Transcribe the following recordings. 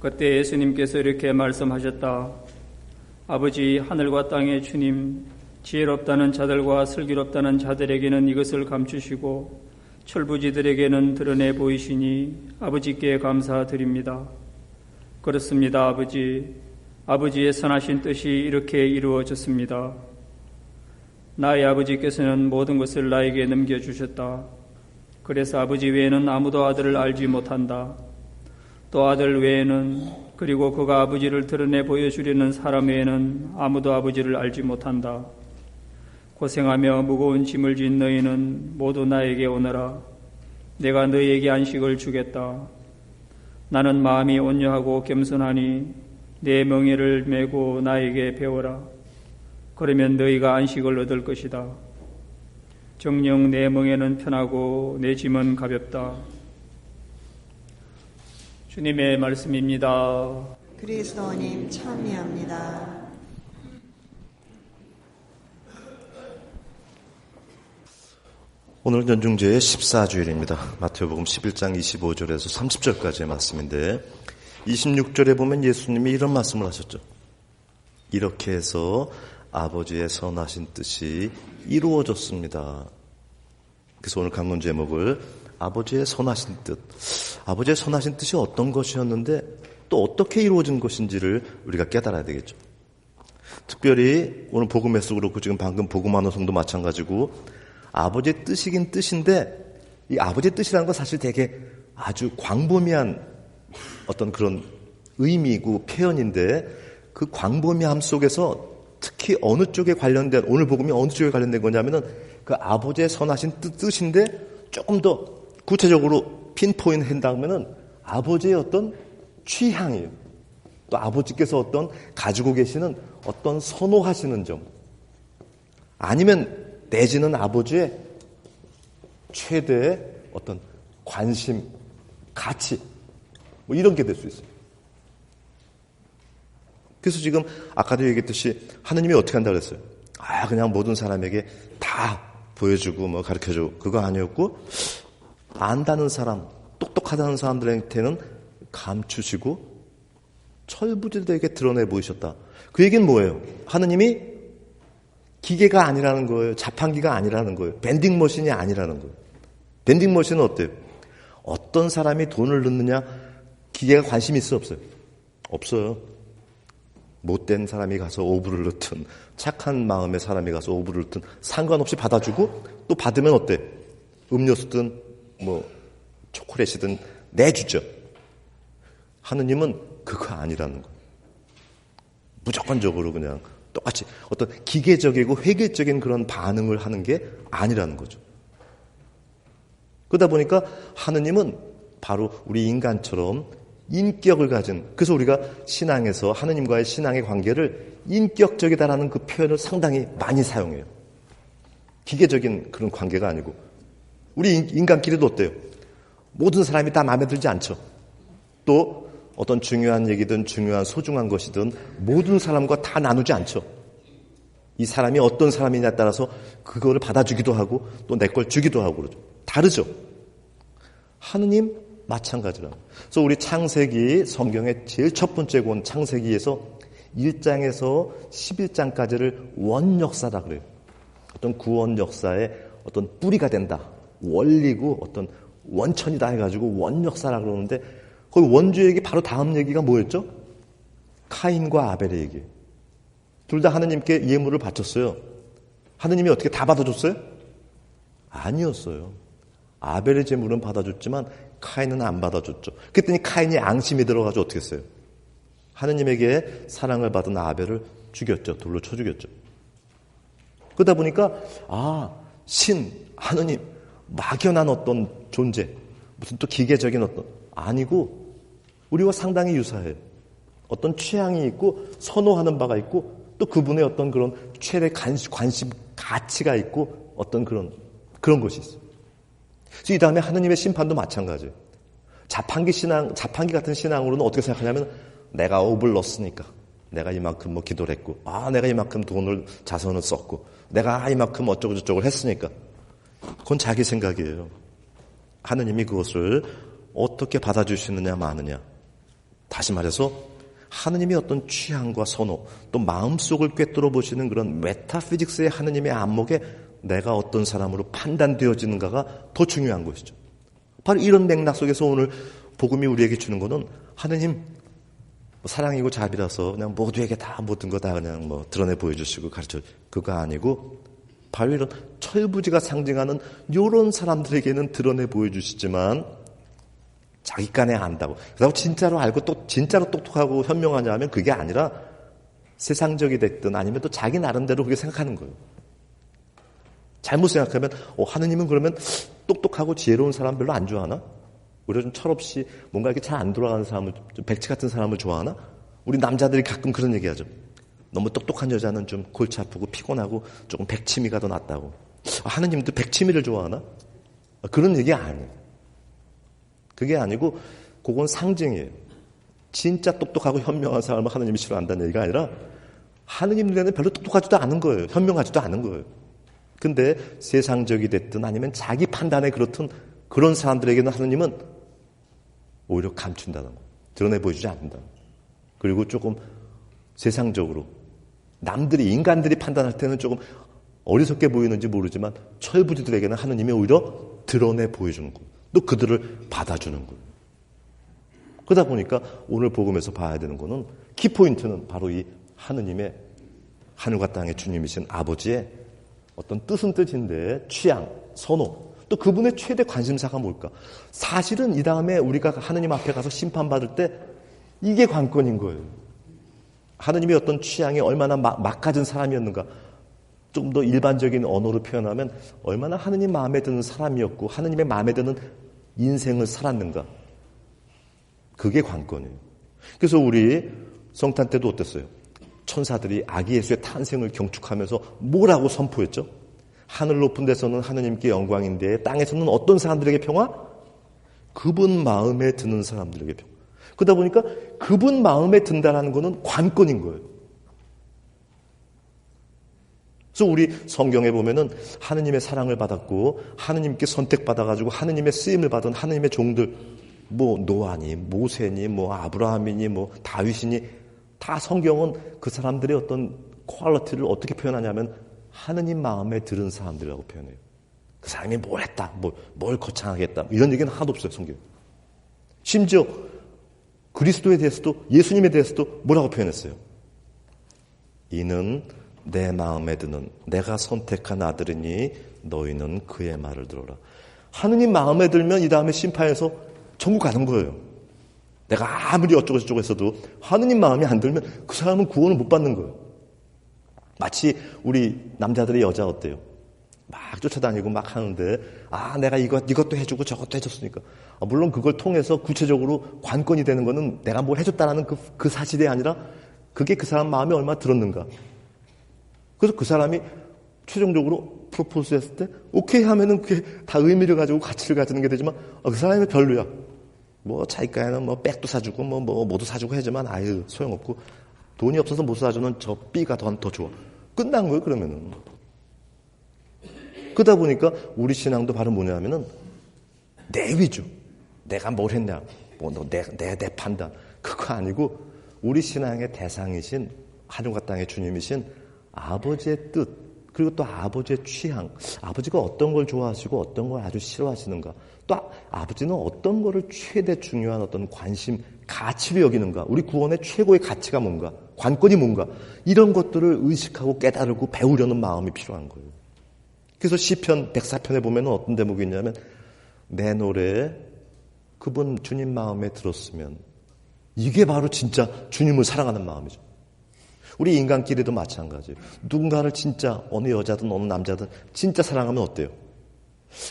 그때 예수님께서 이렇게 말씀하셨다. 아버지, 하늘과 땅의 주님, 지혜롭다는 자들과 슬기롭다는 자들에게는 이것을 감추시고 철부지들에게는 드러내 보이시니 아버지께 감사드립니다. 그렇습니다, 아버지. 아버지의 선하신 뜻이 이렇게 이루어졌습니다. 나의 아버지께서는 모든 것을 나에게 넘겨주셨다. 그래서 아버지 외에는 아무도 아들을 알지 못한다. 또 아들 외에는, 그리고 그가 아버지를 드러내 보여주려는 사람 외에는 아무도 아버지를 알지 못한다. 고생하며 무거운 짐을 진 너희는 모두 나에게 오너라. 내가 너희에게 안식을 주겠다. 나는 마음이 온유하고 겸손하니 내 멍에를 메고 나에게 배워라. 그러면 너희가 안식을 얻을 것이다. 정녕 내 멍에는 편하고 내 짐은 가볍다. 주님의 말씀입니다. 그리스도님 참여합니다. 오늘 연중제의 14주일입니다. 마태복음 11장 25절에서 30절까지의 말씀인데 26절에 보면 예수님이 이런 말씀을 하셨죠. 이렇게 해서 아버지의 선하신 뜻이 이루어졌습니다. 그래서 오늘 강론 제목을 아버지의 선하신 뜻, 아버지의 선하신 뜻이 어떤 것이었는데 또 어떻게 이루어진 것인지를 우리가 깨달아야 되겠죠. 특별히 오늘 복음에서 그렇고 지금 방금 복음하는 성도 마찬가지고 아버지의 뜻이긴 뜻인데 이 아버지의 뜻이라는 건 사실 되게 아주 광범위한 어떤 그런 의미이고 표현인데 그 광범위함 속에서 특히 어느 쪽에 관련된 오늘 복음이 어느 쪽에 관련된 거냐면은 그 아버지의 선하신 뜻인데 조금 더 구체적으로 핀포인트 한다면은 아버지의 어떤 취향이에요. 또 아버지께서 어떤 가지고 계시는 어떤 선호하시는 점 아니면 내지는 아버지의 최대의 어떤 관심, 가치 뭐 이런 게 될 수 있어요. 그래서 지금 아까도 얘기했듯이 하느님이 어떻게 한다고 그랬어요? 그냥 모든 사람에게 다 보여주고 뭐 가르쳐주고 그거 아니었고 안다는 사람, 똑똑하다는 사람들한테는 감추시고 철부지들에게 드러내 보이셨다. 그 얘기는 뭐예요? 하느님이 기계가 아니라는 거예요. 자판기가 아니라는 거예요. 밴딩머신이 아니라는 거예요. 밴딩머신은 어때요? 어떤 사람이 돈을 넣느냐 기계가 관심이 있어 없어요? 없어요. 못된 사람이 가서 오브를 넣든 착한 마음의 사람이 가서 오브를 넣든 상관없이 받아주고 또 받으면 어때? 음료수든 뭐 초콜릿이든 내주죠. 하느님은 그거 아니라는 거예요. 무조건적으로 그냥 똑같이 어떤 기계적이고 회계적인 그런 반응을 하는 게 아니라는 거죠. 그러다 보니까 하느님은 바로 우리 인간처럼 인격을 가진, 그래서 우리가 신앙에서 하느님과의 신앙의 관계를 인격적이다라는 그 표현을 상당히 많이 사용해요. 기계적인 그런 관계가 아니고. 우리 인간끼리도 어때요? 모든 사람이 다 마음에 들지 않죠. 또 어떤 중요한 얘기든 중요한 소중한 것이든 모든 사람과 다 나누지 않죠. 이 사람이 어떤 사람이냐에 따라서 그거를 받아주기도 하고 또 내 걸 주기도 하고 그러죠. 다르죠. 하느님 마찬가지라. 그래서 우리 창세기 성경의 제일 첫 번째 권 창세기에서 1장에서 11장까지를 원역사라 그래요. 어떤 구원 역사의 어떤 뿌리가 된다. 원리고 어떤 원천이다 해가지고 원역사라 그러는데 거기 원주 얘기 바로 다음 얘기가 뭐였죠? 카인과 아벨의 얘기. 둘 다 하느님께 예물을 바쳤어요. 하느님이 어떻게 다 받아줬어요? 아니었어요. 아벨의 제물은 받아줬지만 카인은 안 받아줬죠. 그랬더니 카인이 앙심이 들어가지고 어떻게 했어요? 하느님에게 사랑을 받은 아벨을 죽였죠. 돌로 쳐 죽였죠. 그러다 보니까 하느님 막연한 어떤 존재, 무슨 또 기계적인 어떤 아니고 우리와 상당히 유사해요. 어떤 취향이 있고 선호하는 바가 있고 또 그분의 어떤 그런 최대 관심 가치가 있고 어떤 그런 것이 있어요. 이 다음에 하느님의 심판도 마찬가지예요. 자판기 같은 신앙으로는 어떻게 생각하냐면 내가 업을 넣었으니까 내가 이만큼 뭐 기도를 했고 내가 이만큼 자선을 썼고 내가 이만큼 어쩌고저쩌고 했으니까 그건 자기 생각이에요. 하느님이 그것을 어떻게 받아주시느냐 마느냐 다시 말해서 하느님의 어떤 취향과 선호, 또 마음속을 꿰뚫어 보시는 그런 메타피직스의 하느님의 안목에 내가 어떤 사람으로 판단되어지는가가 더 중요한 것이죠. 바로 이런 맥락 속에서 오늘 복음이 우리에게 주는 것은 하느님 사랑이고 자비라서 그냥 모두에게 다 모든 거 다 그냥 뭐 드러내 보여주시고 가르쳐, 그거 아니고 바로 이런 철부지가 상징하는 이런 사람들에게는 드러내 보여주시지만 자기간에 안다고, 그렇다고 진짜로 알고 또 진짜로 똑똑하고 현명하냐 하면 그게 아니라 세상적이 됐든 아니면 또 자기 나름대로 그렇게 생각하는 거예요. 잘못 생각하면 하느님은 그러면 똑똑하고 지혜로운 사람 별로 안 좋아하나? 우리가 좀 철없이 뭔가 이렇게 잘 안 돌아가는 사람을, 좀 백치 같은 사람을 좋아하나? 우리 남자들이 가끔 그런 얘기하죠. 너무 똑똑한 여자는 좀 골치 아프고 피곤하고 조금 백치미가 더 낫다고. 하느님도 백치미를 좋아하나? 그런 얘기 아니에요. 그게 아니고 그건 상징이에요. 진짜 똑똑하고 현명한 사람을 하느님이 싫어한다는 얘기가 아니라 하느님 눈에는 별로 똑똑하지도 않은 거예요. 현명하지도 않은 거예요. 근데 세상적이 됐든 아니면 자기 판단에 그렇든 그런 사람들에게는 하느님은 오히려 감춘다는 거, 드러내 보여주지 않는다. 그리고 조금 세상적으로 남들이, 인간들이 판단할 때는 조금 어리석게 보이는지 모르지만 철부지들에게는 하느님이 오히려 드러내 보여주는 거예요. 또 그들을 받아주는 거예요. 그러다 보니까 오늘 복음에서 봐야 되는 거는 키포인트는 바로 이 하느님의, 하늘과 땅의 주님이신 아버지의 어떤 뜻은 뜻인데 취향, 선호, 또 그분의 최대 관심사가 뭘까? 사실은 이 다음에 우리가 하느님 앞에 가서 심판받을 때 이게 관건인 거예요. 하느님의 어떤 취향이 얼마나 막가진 사람이었는가? 좀 더 일반적인 언어로 표현하면 얼마나 하느님 마음에 드는 사람이었고 하느님의 마음에 드는 인생을 살았는가? 그게 관건이에요. 그래서 우리 성탄 때도 어땠어요? 천사들이 아기 예수의 탄생을 경축하면서 뭐라고 선포했죠? 하늘 높은 데서는 하느님께 영광인데 땅에서는 어떤 사람들에게 평화? 그분 마음에 드는 사람들에게 평화. 그러다 보니까 그분 마음에 든다는 거는 관건인 거예요. 그래서 우리 성경에 보면은 하느님의 사랑을 받았고 하느님께 선택받아가지고 하느님의 쓰임을 받은 하느님의 종들, 뭐 노아니, 모세니, 뭐 아브라함이니, 뭐 다윗이니, 다 성경은 그 사람들의 어떤 퀄리티를 어떻게 표현하냐면 하느님 마음에 들은 사람들이라고 표현해요. 그 사람이 뭘 했다, 뭘 거창하게 했다, 이런 얘기는 하나도 없어요, 성경. 심지어 그리스도에 대해서도, 예수님에 대해서도 뭐라고 표현했어요? 이는 내 마음에 드는, 내가 선택한 아들이니 너희는 그의 말을 들어라. 하느님 마음에 들면 이 다음에 심판에서 천국 가는 거예요. 내가 아무리 어쩌고 저쩌고 했어도 하느님 마음에 안 들면 그 사람은 구원을 못 받는 거예요. 마치 우리 남자들이 여자 어때요? 막 쫓아다니고 막 하는데 내가 이것도 해주고 저것도 해줬으니까 물론 그걸 통해서 구체적으로 관건이 되는 거는 내가 뭘 해줬다라는 그 사실이 아니라 그게 그 사람 마음에 얼마나 들었는가. 그래서 그 사람이 최종적으로 프로포즈 했을 때 오케이 하면은 그게 다 의미를 가지고 가치를 가지는 게 되지만 그 사람이 별로야. 뭐 자기가에는 뭐 백도 사주고 뭐 뭐도 사주고 하지만 아유 소용없고 돈이 없어서 못 사주는 저 B가 더 좋아. 끝난 거예요, 그러면은. 그러다 보니까 우리 신앙도 바로 뭐냐면은 내 위주. 내가 뭘 했냐. 내 판단. 그거 아니고 우리 신앙의 대상이신 하늘과 땅의 주님이신 아버지의 뜻, 그리고 또 아버지의 취향. 아버지가 어떤 걸 좋아하시고 어떤 걸 아주 싫어하시는가. 또 아버지는 어떤 거를 최대 중요한 어떤 관심, 가치로 여기는가. 우리 구원의 최고의 가치가 뭔가. 관건이 뭔가. 이런 것들을 의식하고 깨달고 배우려는 마음이 필요한 거예요. 그래서 시편 104편에 보면 어떤 대목이 있냐면 내 노래 그분 주님 마음에 들었으면 이게 바로 진짜 주님을 사랑하는 마음이죠. 우리 인간끼리도 마찬가지예요. 누군가를 진짜 어느 여자든 어느 남자든 진짜 사랑하면 어때요?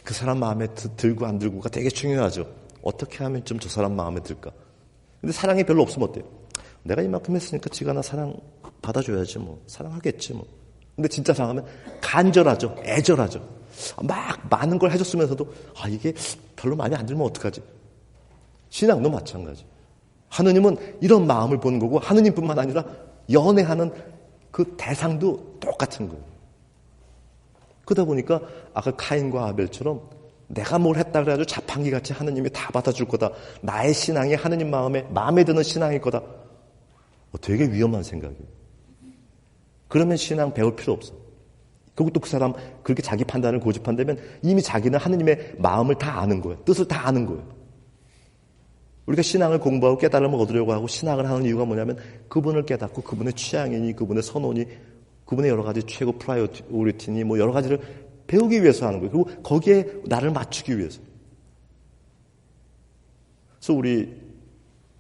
그 사람 마음에 들고 안 들고가 되게 중요하죠. 어떻게 하면 좀 저 사람 마음에 들까? 근데 사랑이 별로 없으면 어때요? 내가 이만큼 했으니까 지가 나 사랑 받아줘야지 뭐. 사랑하겠지 뭐. 근데 진짜 사랑하면 간절하죠. 애절하죠. 막 많은 걸 해줬으면서도 이게 별로 마음에 안 들면 어떡하지? 신앙도 마찬가지. 하느님은 이런 마음을 보는 거고 하느님뿐만 아니라 연애하는 그 대상도 똑같은 거예요. 그러다 보니까 아까 카인과 아벨처럼 내가 뭘 했다 그래가지고 자판기같이 하느님이 다 받아줄 거다. 나의 신앙이 하느님 마음에 드는 신앙일 거다. 되게 위험한 생각이에요. 그러면 신앙 배울 필요 없어. 그리고 또 그 사람 그렇게 자기 판단을 고집한다면 이미 자기는 하느님의 마음을 다 아는 거예요. 뜻을 다 아는 거예요. 우리가 신앙을 공부하고 깨달음을 얻으려고 하고 신앙을 하는 이유가 뭐냐면 그분을 깨닫고 그분의 취향이니 그분의 선호니 그분의 여러 가지 최고 프라이오리티니 뭐 여러 가지를 배우기 위해서 하는 거예요. 그리고 거기에 나를 맞추기 위해서. 그래서 우리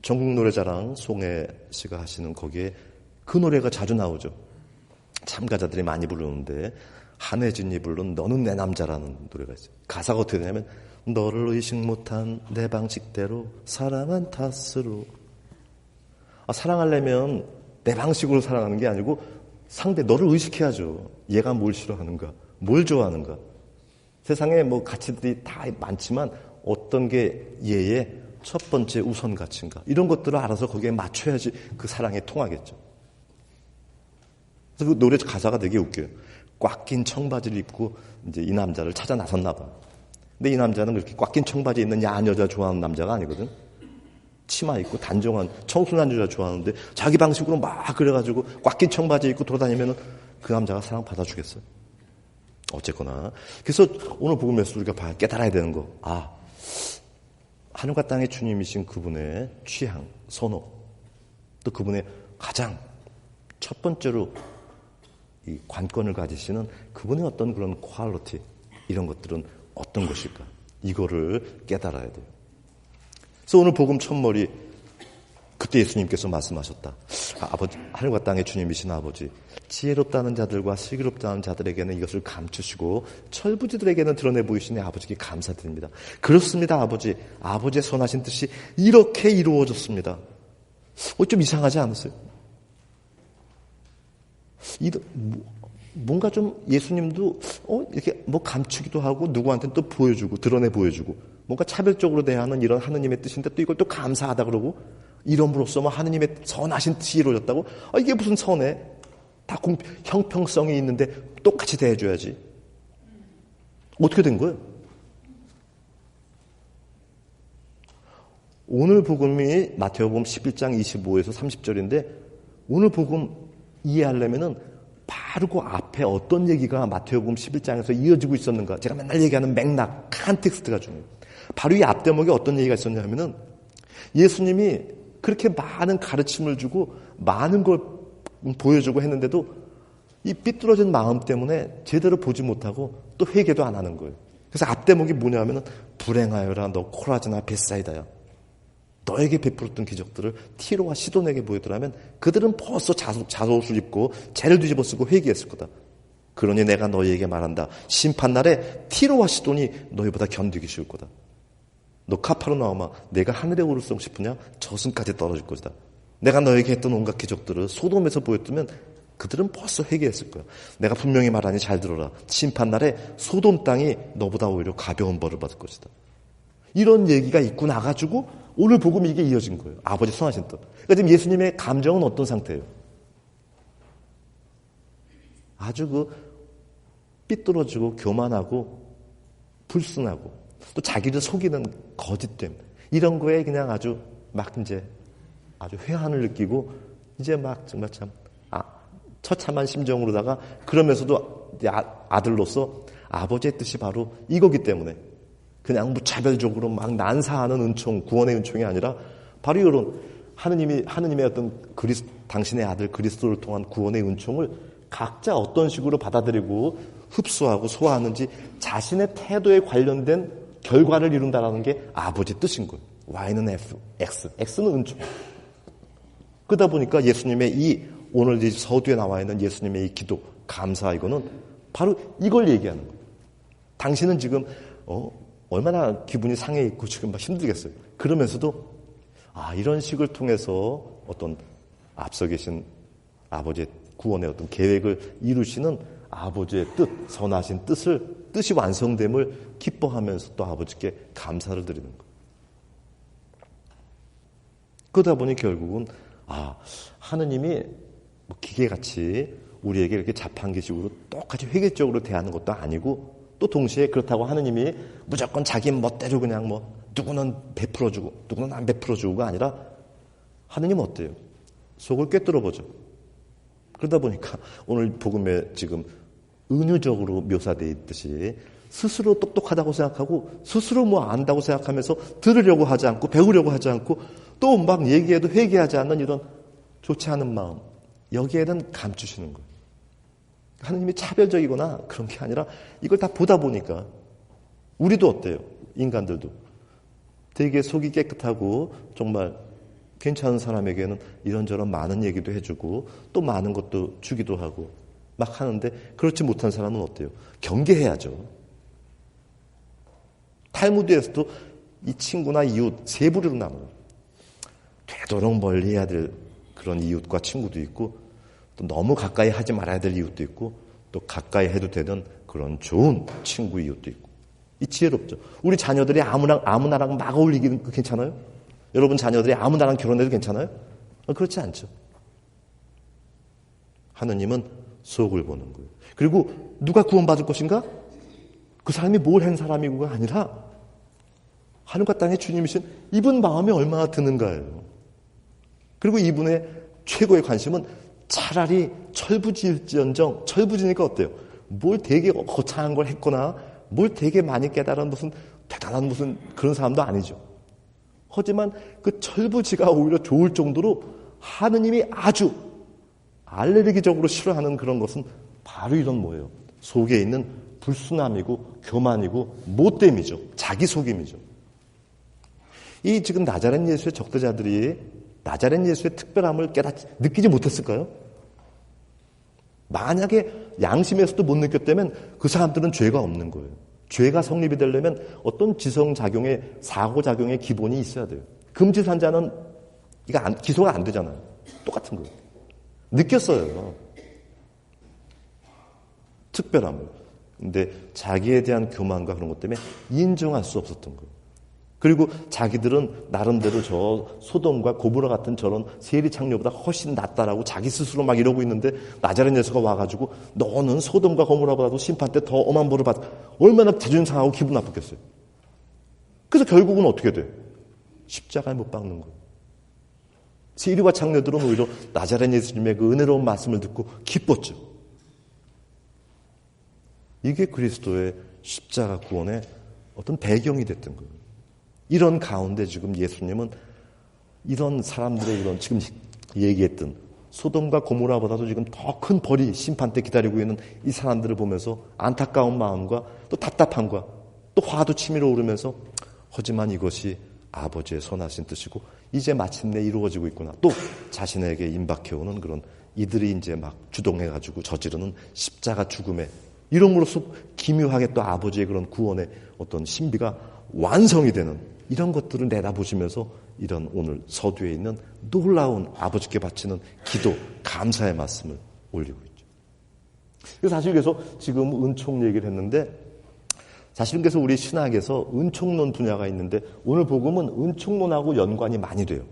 전국노래자랑 송혜 씨가 하시는 거기에 그 노래가 자주 나오죠. 참가자들이 많이 부르는데 한혜진이 부른 너는 내 남자라는 노래가 있어요. 가사가 어떻게 되냐면 너를 의식 못한 내 방식대로 사랑한 탓으로. 사랑하려면 내 방식으로 사랑하는 게 아니고 상대 너를 의식해야죠. 얘가 뭘 싫어하는가, 뭘 좋아하는가. 세상에 뭐 가치들이 다 많지만 어떤 게 얘의 첫 번째 우선 가치인가. 이런 것들을 알아서 거기에 맞춰야지 그 사랑이 통하겠죠. 그래서 그 노래 가사가 되게 웃겨요. 꽉 낀 청바지를 입고 이제 이 남자를 찾아 나섰나 봐. 근데 이 남자는 그렇게 꽉 낀 청바지 있는 야한 여자 좋아하는 남자가 아니거든. 치마 입고 단정한 청순한 여자 좋아하는데 자기 방식으로 막 그래가지고 꽉 낀 청바지 입고 돌아다니면은 그 남자가 사랑 받아주겠어요. 어쨌거나. 그래서 오늘 복음에서 우리가 깨달아야 되는 거. 하늘과 땅의 주님이신 그분의 취향, 선호, 또 그분의 가장 첫 번째로 이 관건을 가지시는 그분의 어떤 그런 퀄리티, 이런 것들은 어떤 것일까? 이거를 깨달아야 돼요. 그래서 오늘 복음 첫머리, 그때 예수님께서 말씀하셨다. 아버지, 하늘과 땅의 주님이신 아버지, 지혜롭다는 자들과 슬기롭다는 자들에게는 이것을 감추시고 철부지들에게는 드러내 보이시니 아버지께 감사드립니다. 그렇습니다, 아버지. 아버지의 선하신 뜻이 이렇게 이루어졌습니다. 좀 이상하지 않으세요? 뭔가 좀 예수님도 이렇게 뭐 감추기도 하고 누구한테는 또 보여주고 드러내 보여주고 뭔가 차별적으로 대하는 이런 하느님의 뜻인데 또 이걸 또 감사하다 그러고 이름으로써 뭐 하느님의 선하신 뜻이 이루어졌다고? 이게 무슨 선해? 다 형평성이 있는데 똑같이 대해줘야지. 어떻게 된 거예요? 오늘 복음이 마태복음 11장 25에서 30절인데 오늘 복음 이해하려면은 바로 그 앞에 어떤 얘기가 마태복음 11장에서 이어지고 있었는가. 제가 맨날 얘기하는 맥락, 컨텍스트가 중요해요. 바로 이 앞대목에 어떤 얘기가 있었냐면은 예수님이 그렇게 많은 가르침을 주고 많은 걸 보여주고 했는데도 이 삐뚤어진 마음 때문에 제대로 보지 못하고 또 회개도 안 하는 거예요. 그래서 앞대목이 뭐냐면은 불행하여라 너 코라지나 벳사이다야. 너에게 베풀었던 기적들을 티로와 시돈에게 보여더라면 그들은 벌써 자소옷을 입고 죄를 뒤집어 쓰고 회개했을 거다. 그러니 내가 너희에게 말한다. 심판날에 티로와 시돈이 너희보다 견디기 쉬울 거다. 너 카파르나움아 내가 하늘에 오르고 싶으냐? 저승까지 떨어질 것이다. 내가 너에게 했던 온갖 기적들을 소돔에서 보였다면 그들은 벌써 회개했을 거야. 내가 분명히 말하니 잘 들어라. 심판날에 소돔 땅이 너보다 오히려 가벼운 벌을 받을 것이다. 이런 얘기가 있고 나가지고 오늘 복음이 이게 이어진 거예요. 아버지 선하신 뜻. 그러니까 지금 예수님의 감정은 어떤 상태예요? 아주 삐뚤어지고 교만하고 불순하고 또 자기를 속이는 거짓됨 이런 거에 그냥 아주 회한을 느끼고 이제 막 정말 참 처참한 심정으로다가 그러면서도 아들로서 아버지의 뜻이 바로 이거기 때문에 그냥 무차별적으로 막 난사하는 은총, 구원의 은총이 아니라 바로 이런 하느님의 어떤 당신의 아들 그리스도를 통한 구원의 은총을 각자 어떤 식으로 받아들이고 흡수하고 소화하는지 자신의 태도에 관련된 결과를 이룬다라는 게 아버지의 뜻인 거예요. Y는 F, X는 은총. 그러다 보니까 예수님의 오늘 이 서두에 나와 있는 예수님의 이 기도, 감사 이거는 바로 이걸 얘기하는 거예요. 당신은 지금 얼마나 기분이 상해 있고 지금 막 힘들겠어요. 그러면서도 이런 식을 통해서 어떤 앞서 계신 아버지의 구원의 어떤 계획을 이루시는 아버지의 뜻, 선하신 뜻이 완성됨을 기뻐하면서 또 아버지께 감사를 드리는 거예요. 그러다 보니 결국은 하느님이 기계같이 우리에게 이렇게 자판기식으로 똑같이 획일적으로 대하는 것도 아니고 또 또 동시에 그렇다고 하느님이 무조건 자기 멋대로 그냥 누구는 베풀어주고 누구는 안 베풀어주고가 아니라 하느님 어때요? 속을 꿰뚫어보죠. 그러다 보니까 오늘 복음에 지금 은유적으로 묘사되어 있듯이 스스로 똑똑하다고 생각하고 스스로 안다고 생각하면서 들으려고 하지 않고 배우려고 하지 않고 또 막 얘기해도 회개하지 않는 이런 좋지 않은 마음, 여기에는 감추시는 거예요. 하느님이 차별적이거나 그런 게 아니라 이걸 다 보다 보니까 우리도 어때요? 인간들도 되게 속이 깨끗하고 정말 괜찮은 사람에게는 이런저런 많은 얘기도 해주고 또 많은 것도 주기도 하고 막 하는데 그렇지 못한 사람은 어때요? 경계해야죠. 탈무드에서도 이 친구나 이웃 세 부류로 나눠요. 되도록 멀리 해야 될 그런 이웃과 친구도 있고 또 너무 가까이 하지 말아야 될 이웃도 있고 또 가까이 해도 되는 그런 좋은 친구 이웃도 있고. 이 지혜롭죠. 우리 자녀들이 아무나랑 막 어울리기는 괜찮아요? 여러분 자녀들이 아무나랑 결혼해도 괜찮아요? 그렇지 않죠. 하느님은 속을 보는 거예요. 그리고 누가 구원받을 것인가? 그 사람이 뭘 한 사람이고가 아니라 하늘과 땅의 주님이신 이분 마음에 얼마나 드는가예요. 그리고 이분의 최고의 관심은 차라리 철부지일지언정, 철부지니까 어때요? 뭘 되게 거창한 걸 했거나 뭘 되게 많이 깨달은 무슨 대단한 무슨 그런 사람도 아니죠. 하지만 그 철부지가 오히려 좋을 정도로 하느님이 아주 알레르기적으로 싫어하는 그런 것은 바로 이런 뭐예요? 속에 있는 불순함이고 교만이고 못됨이죠. 자기 속임이죠. 이 지금 나자렛 예수의 적대자들이 나자렛 예수의 특별함을 느끼지 못했을까요? 만약에 양심에서도 못 느꼈다면 그 사람들은 죄가 없는 거예요. 죄가 성립이 되려면 어떤 지성작용의 사고작용의 기본이 있어야 돼요. 금지산자는 이거 기소가 안 되잖아요. 똑같은 거예요. 느꼈어요. 특별함을. 근데 자기에 대한 교만과 그런 것 때문에 인정할 수 없었던 거예요. 그리고 자기들은 나름대로 저 소돔과 고모라 같은 저런 세리 창녀보다 훨씬 낫다라고 자기 스스로 막 이러고 있는데 나자렛 예수가 와가지고 너는 소돔과 고모라보다도 심판 때 더 엄한 벌을 받. 얼마나 자존심 상하고 기분 나쁘겠어요. 그래서 결국은 어떻게 돼? 십자가에 못 박는 거예요. 세리와 창녀들은 오히려 나자렛 예수님의 그 은혜로운 말씀을 듣고 기뻤죠. 이게 그리스도의 십자가 구원의 어떤 배경이 됐던 거예요. 이런 가운데 지금 예수님은 이런 사람들의 이런 지금 얘기했던 소돔과 고모라보다도 지금 더 큰 벌이 심판 때 기다리고 있는 이 사람들을 보면서 안타까운 마음과 또 답답함과 또 화도 치밀어 오르면서 하지만 이것이 아버지의 선하신 뜻이고 이제 마침내 이루어지고 있구나. 또 자신에게 임박해오는 그런 이들이 이제 막 주동해가지고 저지르는 십자가 죽음에 이름으로써 기묘하게 또 아버지의 그런 구원의 어떤 신비가 완성이 되는 이런 것들을 내다보시면서 이런 오늘 서두에 있는 놀라운 아버지께 바치는 기도, 감사의 말씀을 올리고 있죠. 사실 그래서 지금 은총 얘기를 했는데 사실은 그래서 우리 신학에서 은총론 분야가 있는데 오늘 복음은 은총론하고 연관이 많이 돼요.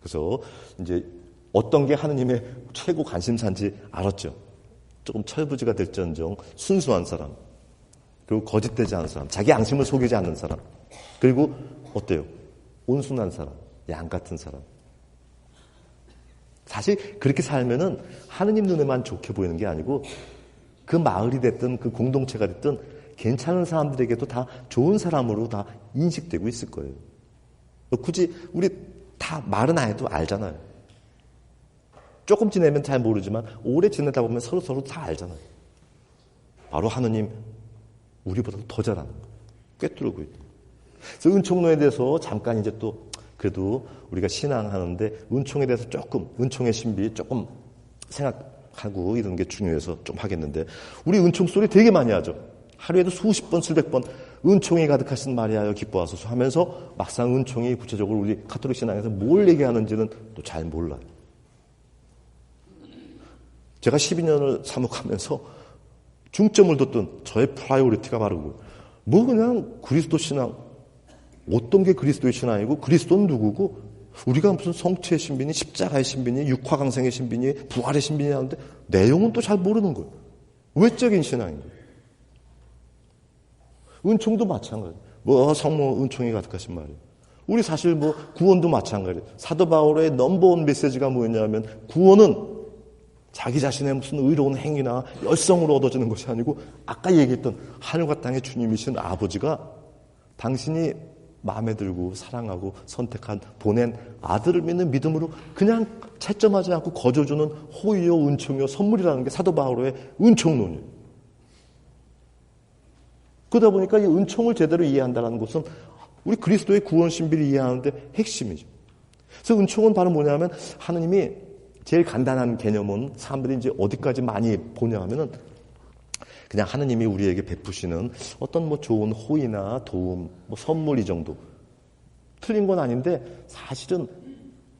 그래서 이제 어떤 게 하느님의 최고 관심사인지 알았죠. 조금 철부지가 될지언정 순수한 사람, 그리고 거짓되지 않은 사람, 자기 양심을 속이지 않는 사람, 그리고 어때요? 온순한 사람, 양 같은 사람. 사실 그렇게 살면은 하느님 눈에만 좋게 보이는 게 아니고 그 마을이 됐든 그 공동체가 됐든 괜찮은 사람들에게도 다 좋은 사람으로 다 인식되고 있을 거예요. 굳이 우리 다 말은 안 해도 알잖아요. 조금 지내면 잘 모르지만 오래 지내다 보면 서로 다 알잖아요. 바로 하느님 우리보다 더 잘하는 거예요. 꿰뚫고 있다. 그래서 은총론에 대해서 잠깐 이제 또 그래도 우리가 신앙하는데 은총에 대해서 조금 은총의 신비 조금 생각하고 이런 게 중요해서 좀 하겠는데 우리 은총 소리 되게 많이 하죠. 하루에도 수십 번 수백 번 은총이 가득하신 마리아여 기뻐하소서 하면서 막상 은총이 구체적으로 우리 가톨릭 신앙에서 뭘 얘기하는지는 또 잘 몰라요. 제가 12년을 사목하면서 중점을 뒀던 저의 프라이오리티가 바르고 뭐 그냥 그리스도 신앙 어떤 게 그리스도의 신앙이고 그리스도는 누구고 우리가 무슨 성취의 신비니 십자가의 신비니 육화강생의 신비니 부활의 신비니 하는데 내용은 또 잘 모르는 거예요. 외적인 신앙인 거예요. 은총도 마찬가지. 성모 은총이 가득하신 말이에요. 우리 사실 구원도 마찬가지예요. 사도 바울의 넘버원 메시지가 뭐였냐면 구원은 자기 자신의 무슨 의로운 행위나 열성으로 얻어지는 것이 아니고 아까 얘기했던 하늘과 땅의 주님이신 아버지가 당신이 마음에 들고 사랑하고 선택한 보낸 아들을 믿는 믿음으로 그냥 채점하지 않고 거저주는 호의요 은총이요 선물이라는 게 사도 바울의 은총론이에요. 그러다 보니까 이 은총을 제대로 이해한다는 것은 우리 그리스도의 구원 신비를 이해하는데 핵심이죠. 그래서 은총은 바로 뭐냐면 하느님이 제일 간단한 개념은 사람들이 이제 어디까지 많이 보냐 하면은 그냥 하느님이 우리에게 베푸시는 어떤 좋은 호의나 도움, 선물 이 정도. 틀린 건 아닌데 사실은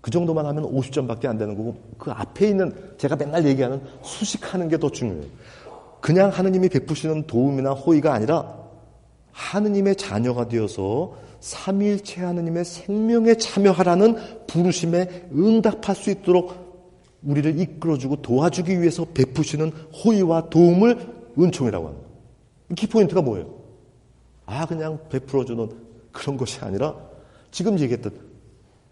그 정도만 하면 50점밖에 안 되는 거고 그 앞에 있는 제가 맨날 얘기하는 수식하는 게 더 중요해요. 그냥 하느님이 베푸시는 도움이나 호의가 아니라 하느님의 자녀가 되어서 삼위일체 하느님의 생명에 참여하라는 부르심에 응답할 수 있도록 우리를 이끌어주고 도와주기 위해서 베푸시는 호의와 도움을 은총이라고 합니다. 키포인트가 뭐예요? 그냥 베풀어주는 그런 것이 아니라 지금 얘기했던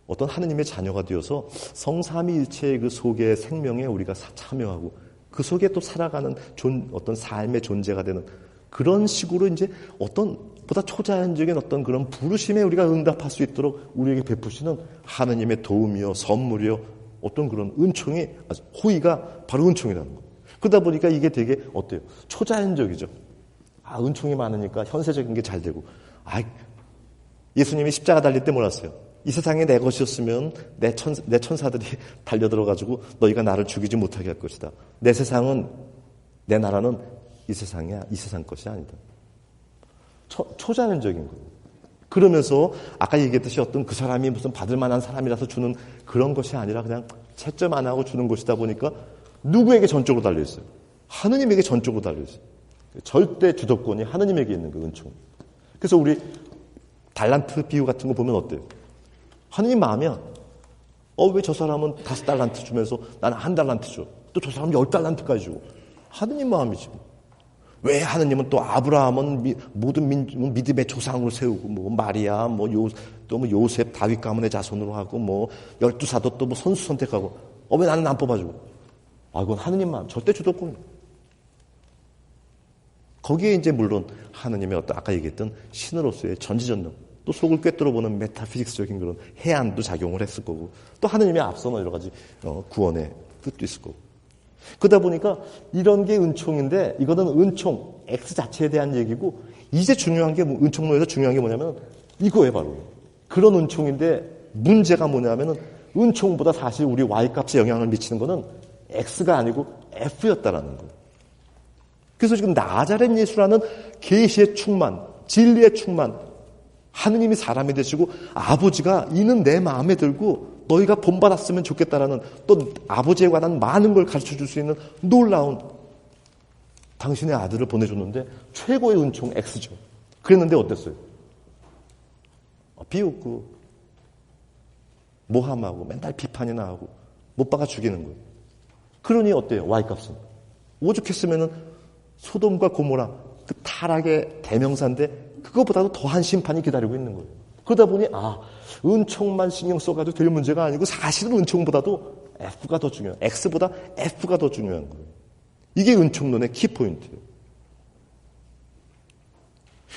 어떤 하느님의 자녀가 되어서 성삼위일체의 그 속에 생명에 우리가 참여하고 그 속에 또 살아가는 어떤 삶의 존재가 되는 그런 식으로 이제 어떤 보다 초자연적인 어떤 그런 부르심에 우리가 응답할 수 있도록 우리에게 베푸시는 하느님의 도움이요 선물이요 어떤 그런 은총이 호의가 바로 은총이라는 거예요. 그러다 보니까 이게 되게 어때요? 초자연적이죠. 은총이 많으니까 현세적인 게 잘 되고. 예수님이 십자가 달릴 때 몰랐어요. 이 세상에 내 것이었으면 내 천사들이 달려들어가지고 너희가 나를 죽이지 못하게 할 것이다. 내 세상은 내 나라는 이 세상이야. 이 세상 것이 아니다. 초자연적인 거예요. 그러면서 아까 얘기했듯이 어떤 그 사람이 무슨 받을 만한 사람이라서 주는 그런 것이 아니라 그냥 채점 안 하고 주는 것이다 보니까 누구에게 전적으로 달려있어요? 하느님에게 전적으로 달려있어요. 절대 주도권이 하느님에게 있는 그 은총. 그래서 우리 달란트 비유 같은 거 보면 어때요? 하느님 마음이야. 왜 저 사람은 5달란트 주면서 나는 1달란트 줘. 또 저 사람은 10달란트까지 주고. 하느님 마음이지. 왜 하느님은 또 아브라함은 모든 믿음의 조상으로 세우고 마리아 또 요셉 다윗 가문의 자손으로 하고 12사도 또 선수 선택하고 왜 나는 안 뽑아주고. 이건 하느님 마음 절대 주도권. 거기에 이제 물론 하느님의 어떤 아까 얘기했던 신으로서의 전지전능 또 속을 꿰뚫어보는 메타피직스적인 그런 해안도 작용을 했을 거고 또 하느님의 앞서는 여러 가지 구원의 뜻도 있을 거고. 그러다 보니까 이런 게 은총인데 이거는 은총 X 자체에 대한 얘기고 이제 중요한 게 은총론에서 중요한 게 뭐냐면 이거예요 바로. 그런 은총인데 문제가 뭐냐면은 은총보다 사실 우리 Y값에 영향을 미치는 거는 X가 아니고 F였다라는 거예요. 그래서 지금 나자렛 예수라는 계시의 충만, 진리의 충만, 하느님이 사람이 되시고 아버지가 이는 내 마음에 들고 너희가 본받았으면 좋겠다라는 또 아버지에 관한 많은 걸 가르쳐줄 수 있는 놀라운 당신의 아들을 보내줬는데 최고의 은총 X죠. 그랬는데 어땠어요? 비웃고 모함하고 맨날 비판이나 하고 못 박아 죽이는 거예요. 그러니 어때요? Y값은. 오죽했으면은 소돔과 고모라 그 타락의 대명사인데 그것보다도 더한 심판이 기다리고 있는 거예요. 그러다 보니 은총만 신경 써가지고 될 문제가 아니고 사실은 은총보다도 F가 더 중요해요. X보다 F가 더 중요한 거예요. 이게 은총론의 키포인트예요.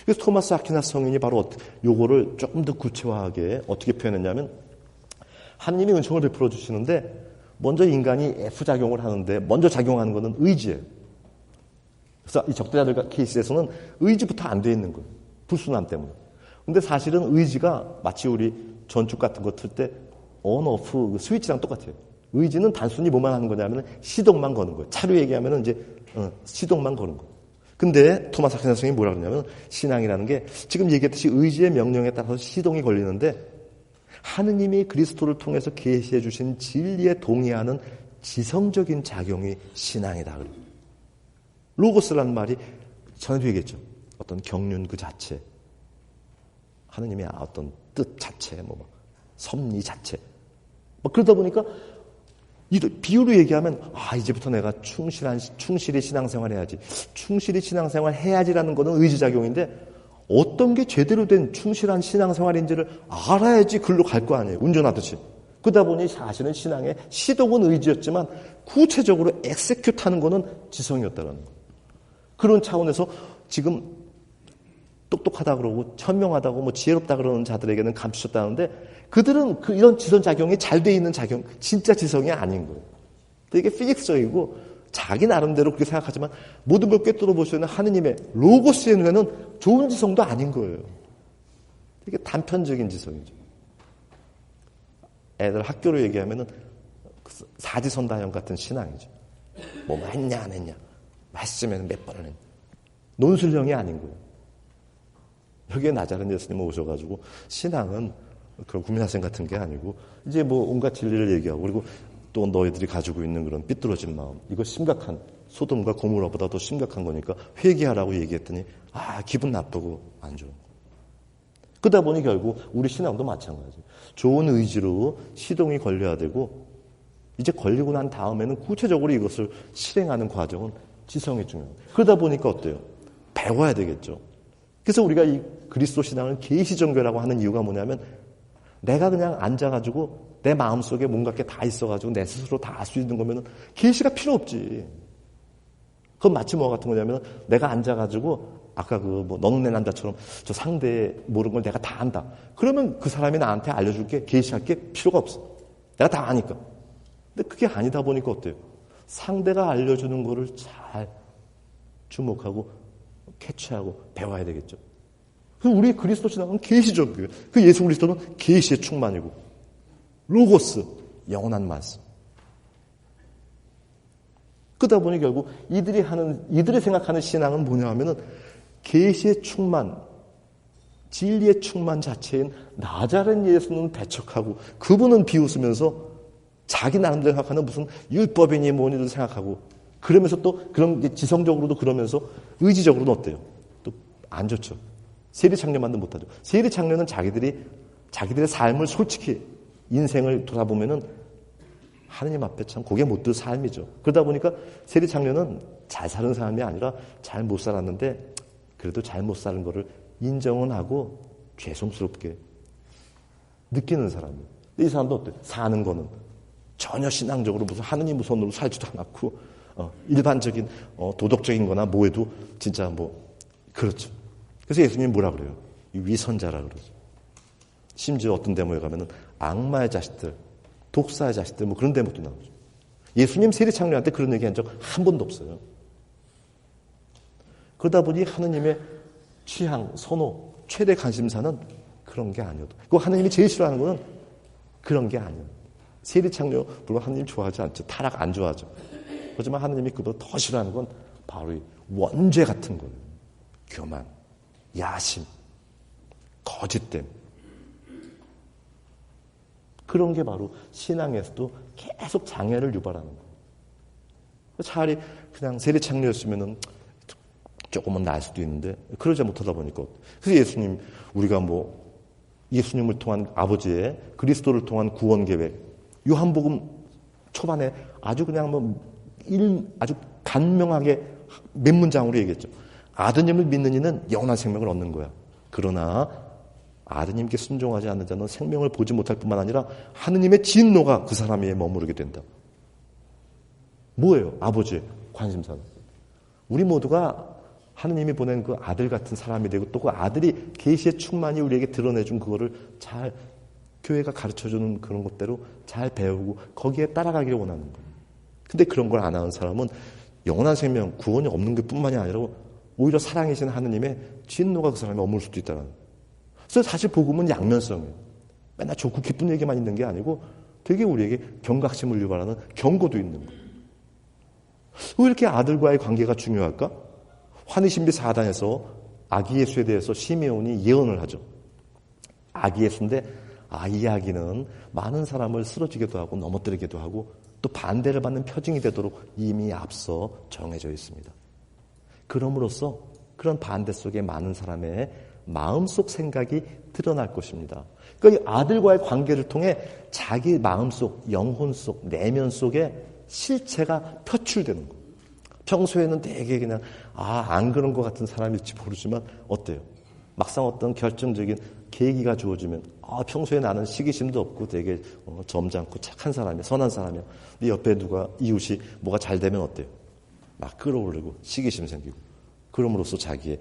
그래서 토마스 아퀴나스 성인이 바로 요거를 조금 더 구체화하게 어떻게 표현했냐면 하느님이 은총을 베풀어 주시는데 먼저 인간이 F작용을 하는데 먼저 작용하는 것은 의지예요. 그래서 이 적대자들 케이스에서는 의지부터 안 돼 있는 거예요. 불순함 때문에. 근데 사실은 의지가 마치 우리 전축 같은 거 틀 때 on, off 스위치랑 똑같아요. 의지는 단순히 뭐만 하는 거냐면 시동만 거는 거예요. 차로 얘기하면 이제 시동만 거는 거예요. 근데 토마스 아퀴나스 선생님이 뭐라 그러냐면 신앙이라는 게 지금 얘기했듯이 의지의 명령에 따라서 시동이 걸리는데 하느님이 그리스도를 통해서 계시해 주신 진리에 동의하는 지성적인 작용이 신앙이다. 로고스라는 말이 전에도 얘기했죠. 어떤 경륜 그 자체, 하느님의 어떤 뜻 자체, 섭리 자체. 그러다 보니까 비유로 얘기하면 이제부터 내가 충실히 신앙생활 해야지. 충실히 신앙생활 해야지라는 거는 의지작용인데 어떤 게 제대로 된 충실한 신앙생활인지를 알아야지 글로 갈 거 아니에요. 운전하듯이. 그러다 보니 사실은 신앙의 시독은 의지였지만 구체적으로 엑세큐트하는 거는 지성이었다는 거예요. 그런 차원에서 지금 똑똑하다 그러고 현명하다고 뭐 지혜롭다 그러는 자들에게는 감추셨다는데 그들은 이런 지성작용이 잘 돼 있는 작용, 진짜 지성이 아닌 거예요. 되게 피직스적이고 자기 나름대로 그렇게 생각하지만 모든 걸 꿰뚫어 보시는 하느님의 로고스의 눈에는 좋은 지성도 아닌 거예요. 되게 단편적인 지성이죠. 애들 학교로 얘기하면은 사지선다형 같은 신앙이죠. 뭐 했냐 안 했냐. 말씀에는 몇 번을 했냐. 논술형이 아닌 거예요. 여기에 나자른 예수님 오셔가지고 신앙은 그런 국민학생 같은 게 아니고 이제 뭐 온갖 진리를 얘기하고 그리고 또 너희들이 가지고 있는 그런 삐뚤어진 마음 이거 심각한 소돔과 고모라보다 더 심각한 거니까 회개하라고 얘기했더니 기분 나쁘고 안 좋은 거예요. 그러다 보니 결국 우리 신앙도 마찬가지. 좋은 의지로 시동이 걸려야 되고 이제 걸리고 난 다음에는 구체적으로 이것을 실행하는 과정은 지성이 중요합니다. 그러다 보니까 어때요? 배워야 되겠죠. 그래서 우리가 이 그리스도 신앙을 계시종교라고 하는 이유가 뭐냐면 내가 그냥 앉아가지고 내 마음속에 뭔가 게 다 있어가지고 내 스스로 다 알 수 있는 거면 계시가 필요 없지. 그건 마치 뭐 같은 거냐면 내가 앉아가지고 아까 너는 내 남자처럼 저 상대의 모르는 걸 내가 다 안다. 그러면 그 사람이 나한테 알려줄게 계시할 게 필요가 없어. 내가 다 아니까. 근데 그게 아니다 보니까 어때요? 상대가 알려주는 거를 잘 주목하고 캐치하고 배워야 되겠죠. 우리 그리스도 신앙은 계시종교예요. 그 예수 그리스도는 계시의 충만이고 로고스, 영원한 말씀. 그러다 보니 결국 이들이 생각하는 신앙은 뭐냐 하면은 계시의 충만, 진리의 충만 자체인 나자렛 예수는 배척하고 그분은 비웃으면서 자기 나름대로 생각하는 무슨 율법이니 뭐니도 생각하고 그러면서 또 그런 지성적으로도 그러면서 의지적으로는 어때요? 또 안 좋죠. 세리창녀만도 못하죠. 세리창녀는 자기들의 삶을 솔직히 인생을 돌아보면은 하느님 앞에 참 고개 못 들 삶이죠. 그러다 보니까 세리창녀는 잘 사는 사람이 아니라 잘 못 살았는데 그래도 잘 못 사는 거를 인정은 하고 죄송스럽게 느끼는 사람이에요. 근데 이 사람도 어때요? 사는 거는 전혀 신앙적으로 무슨 하느님 우선으로 살지도 않았고 일반적인 도덕적인 거나 뭐에도 진짜 그렇죠. 그래서 예수님이 뭐라 그래요? 위선자라 그러죠. 심지어 어떤 데모에 가면은 악마의 자식들, 독사의 자식들 그런 대목도 나오죠. 예수님 세리창녀한테 그런 얘기한 적 한 번도 없어요. 그러다 보니 하느님의 취향, 선호, 최대 관심사는 그런 게 아니어도 그 하느님이 제일 싫어하는 거는 그런 게 아니에요. 세리창녀 물론 하느님 좋아하지 않죠. 타락 안 좋아하죠. 하지만 하느님이 그보다 더 싫어하는 건 바로 이 원죄 같은 거예요. 교만, 야심, 거짓됨. 그런 게 바로 신앙에서도 계속 장애를 유발하는 거예요. 차라리 그냥 세리창녀였으면은 조금은 나을 수도 있는데 그러지 못하다 보니까 그래서 예수님 우리가 예수님을 통한 아버지의 그리스도를 통한 구원 계획 요한복음 초반에 아주 그냥 아주 간명하게 몇 문장으로 얘기했죠. 아드님을 믿는 이는 영원한 생명을 얻는 거야. 그러나 아드님께 순종하지 않는 자는 생명을 보지 못할 뿐만 아니라 하느님의 진노가 그 사람 위에 머무르게 된다. 뭐예요? 아버지의 관심사는. 우리 모두가 하느님이 보낸 그 아들 같은 사람이 되고 또 그 아들이 계시의 충만히 우리에게 드러내준 그거를 잘 교회가 가르쳐주는 그런 것대로 잘 배우고 거기에 따라가기를 원하는 거예요. 근데 그런 걸 안 하는 사람은 영원한 생명, 구원이 없는 것 뿐만이 아니라 오히려 사랑이신 하느님의 진노가 그 사람에 머물 수도 있다는 거예요. 그래서 사실 복음은 양면성이에요. 맨날 좋고 기쁜 얘기만 있는 게 아니고 되게 우리에게 경각심을 유발하는 경고도 있는 거예요. 왜 이렇게 아들과의 관계가 중요할까? 환희신비 4단에서 아기 예수에 대해서 시메온이 예언을 하죠. 아기 예수인데 이 아기는 많은 사람을 쓰러지기도 하고 넘어뜨리기도 하고 또 반대를 받는 표징이 되도록 이미 앞서 정해져 있습니다. 그럼으로써 그런 반대 속에 많은 사람의 마음속 생각이 드러날 것입니다. 그러니까 이 아들과의 관계를 통해 자기 마음속, 영혼 속, 내면 속에 실체가 표출되는 거예요. 평소에는 되게 그냥 안 그런 것 같은 사람일지 모르지만 어때요? 막상 어떤 결정적인 계기가 주어지면 평소에 나는 시기심도 없고 되게 점잖고 착한 사람이야, 선한 사람이야. 네 옆에 누가 이웃이 뭐가 잘 되면 어때요? 막 끌어오르고 시기심 생기고 그럼으로써 자기의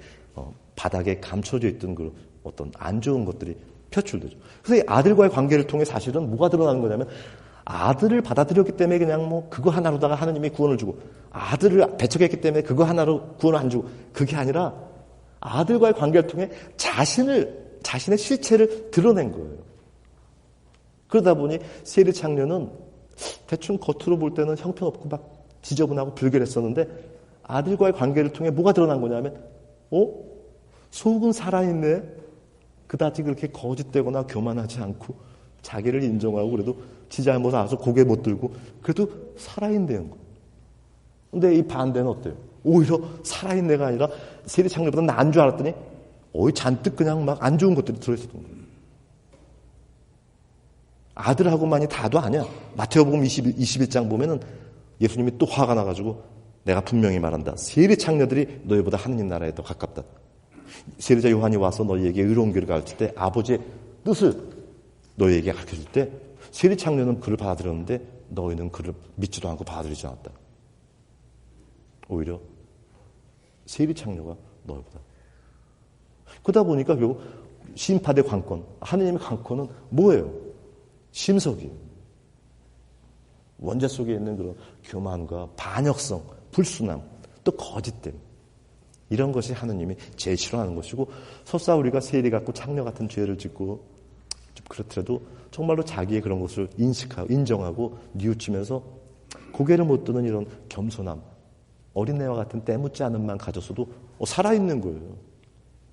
바닥에 감춰져 있던 그 어떤 안 좋은 것들이 표출되죠. 그래서 이 아들과의 관계를 통해 사실은 뭐가 드러나는 거냐면 아들을 받아들였기 때문에 그냥 뭐 그거 하나로다가 하나님이 구원을 주고 아들을 배척했기 때문에 그거 하나로 구원을 안 주고 그게 아니라 아들과의 관계를 통해 자신의 실체를 드러낸 거예요. 그러다 보니 세리 창녀는 대충 겉으로 볼 때는 형편없고 막 지저분하고 불결했었는데 아들과의 관계를 통해 뭐가 드러난 거냐면 속은 살아있네. 그다지 그렇게 거짓되거나 교만하지 않고 자기를 인정하고 그래도 지 잘못 알아서 고개 못 들고 그래도 살아있는 거예요. 근데 이 반대는 어때요? 오히려 살아있는 애가 아니라 세리 창녀보다 나은 줄 알았더니 잔뜩 그냥 막 안 좋은 것들이 들어있었던 거예요. 아들하고만이 다도 아니야. 마태복음 21장 보면은 예수님이 또 화가 나가지고 내가 분명히 말한다. 세리 창녀들이 너희보다 하느님 나라에 더 가깝다. 세리자 요한이 와서 너희에게 의로운 길을 가르칠 때 아버지의 뜻을 너희에게 가르쳐줄 때 세리 창녀는 그를 받아들였는데 너희는 그를 믿지도 않고 받아들이지 않았다. 오히려 세리 창녀가 너희보다. 그러다 보니까 결국 심판의 관건, 하느님의 관건은 뭐예요? 심석이에요. 원죄 속에 있는 그런 교만과 반역성, 불순함, 또 거짓됨. 이런 것이 하느님이 제일 싫어하는 것이고 설사 우리가 세리 같고 창녀 같은 죄를 짓고 좀 그렇더라도 정말로 자기의 그런 것을 인식하고 인정하고 뉘우치면서 고개를 못 드는 이런 겸손함, 어린애와 같은 때묻지 않음만 가졌어도 살아있는 거예요.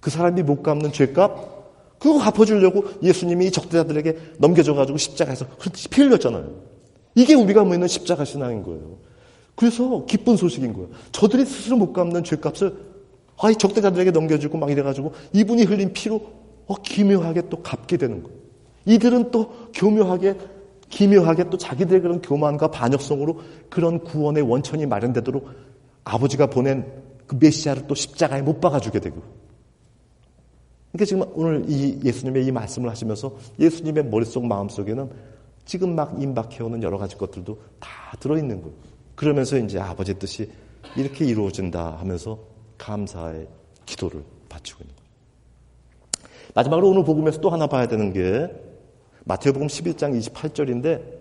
그 사람이 못 갚는 죄값 그거 갚아주려고 예수님이 이 적대자들에게 넘겨줘가지고 십자가에서 피 흘렸잖아요. 이게 우리가 믿는 십자가 신앙인 거예요. 그래서 기쁜 소식인 거예요. 저들이 스스로 못 갚는 죄값을 이 적대자들에게 넘겨주고 막 이래가지고 이분이 흘린 피로 기묘하게 또 갚게 되는 거예요. 이들은 또 교묘하게 기묘하게 또 자기들의 그런 교만과 반역성으로 그런 구원의 원천이 마련되도록 아버지가 보낸 그 메시아를 또 십자가에 못 박아주게 되고. 그러니까 지금 오늘 이 예수님의 이 말씀을 하시면서 예수님의 머릿속 마음속에는 지금 막 임박해오는 여러 가지 것들도 다 들어있는 거예요. 그러면서 이제 아버지의 뜻이 이렇게 이루어진다 하면서 감사의 기도를 바치고 있는 거예요. 마지막으로 오늘 복음에서 또 하나 봐야 되는 게 마태복음 11장 28절인데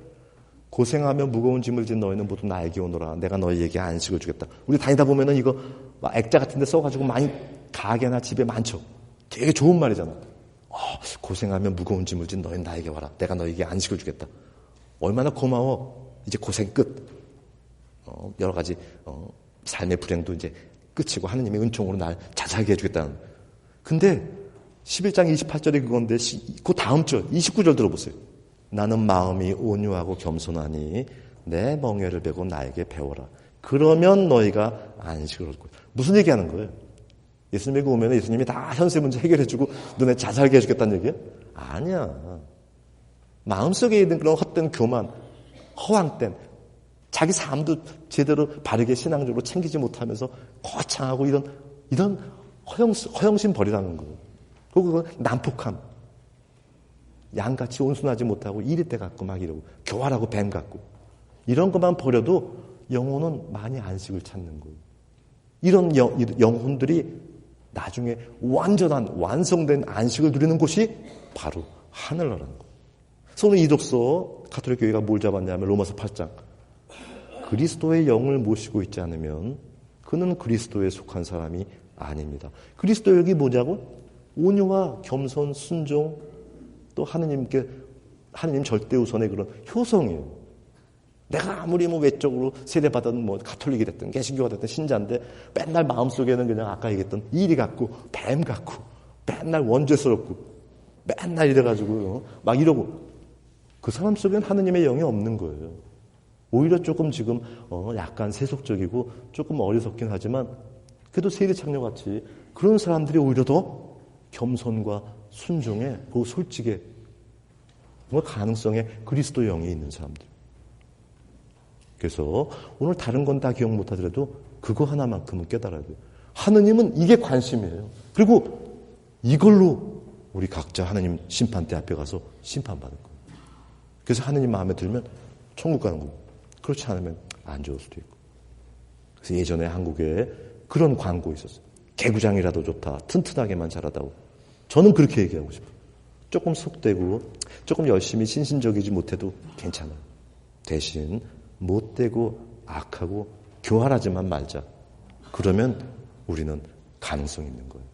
고생하며 무거운 짐을 진 너희는 모두 나에게 오너라. 내가 너희에게 안식을 주겠다. 우리 다니다 보면은 이거 막 액자 같은 데 써가지고 많이 가게나 집에 많죠. 되게 좋은 말이잖아. 고생하며 무거운 짐을 진 너희는 나에게 와라. 내가 너희에게 안식을 주겠다. 얼마나 고마워. 이제 고생 끝. 여러 가지 삶의 불행도 이제 끝이고 하느님의 은총으로 날 자살게 해주겠다는. 근데 11장 28절이 그건데 그 다음 절 29절 들어보세요. 나는 마음이 온유하고 겸손하니 내 멍에를 베고 나에게 배워라. 그러면 너희가 안식을 얻을 거야. 무슨 얘기하는 거예요? 예수님에게 오면 예수님이 다 현세 문제 해결해주고 너네 자살게 해주겠다는 얘기예요? 아니야. 마음속에 있는 그런 헛된 교만, 허황된 자기 삶도 제대로 바르게 신앙적으로 챙기지 못하면서 거창하고 이런 허영심 버리라는 거예요. 그리고 그건 난폭함. 양같이 온순하지 못하고 이리때 같고 막 이러고 교활하고 뱀 같고 이런 것만 버려도 영혼은 많이 안식을 찾는 거예요. 이런 영혼들이 나중에 완전한 완성된 안식을 누리는 곳이 바로 하늘나라는 거예요. 그래서 오늘 이독서 가톨릭 교회가 뭘 잡았냐면 로마서 8장 그리스도의 영을 모시고 있지 않으면 그는 그리스도에 속한 사람이 아닙니다. 그리스도의 영이 뭐냐고? 온유와 겸손, 순종, 또 하느님 절대 우선의 그런 효성이에요. 내가 아무리 외적으로 세례받은 가톨릭이 됐든 개신교가 됐든 신자인데 맨날 마음속에는 그냥 아까 얘기했던 이리 같고 뱀 같고 맨날 원죄스럽고 맨날 이래가지고 막 이러고 그 사람 속에는 하느님의 영이 없는 거예요. 오히려 조금 지금 약간 세속적이고 조금 어리석긴 하지만 그래도 세리창녀같이 그런 사람들이 오히려 더 겸손과 순종에 그 솔직에 뭔가 가능성에 그리스도의 영이 있는 사람들. 그래서 오늘 다른 건 다 기억 못하더라도 그거 하나만큼은 깨달아야 돼요. 하느님은 이게 관심이에요. 그리고 이걸로 우리 각자 하나님 심판대 앞에 가서 심판받을 거예요. 그래서 하나님 마음에 들면 천국 가는 거예요. 그렇지 않으면 안 좋을 수도 있고. 그래서 예전에 한국에 그런 광고 있었어요. 개구장이라도 좋다. 튼튼하게만 자라다오. 저는 그렇게 얘기하고 싶어요. 조금 속되고 조금 열심히 신신적이지 못해도 괜찮아요. 대신 못되고 악하고 교활하지만 말자. 그러면 우리는 가능성이 있는 거예요.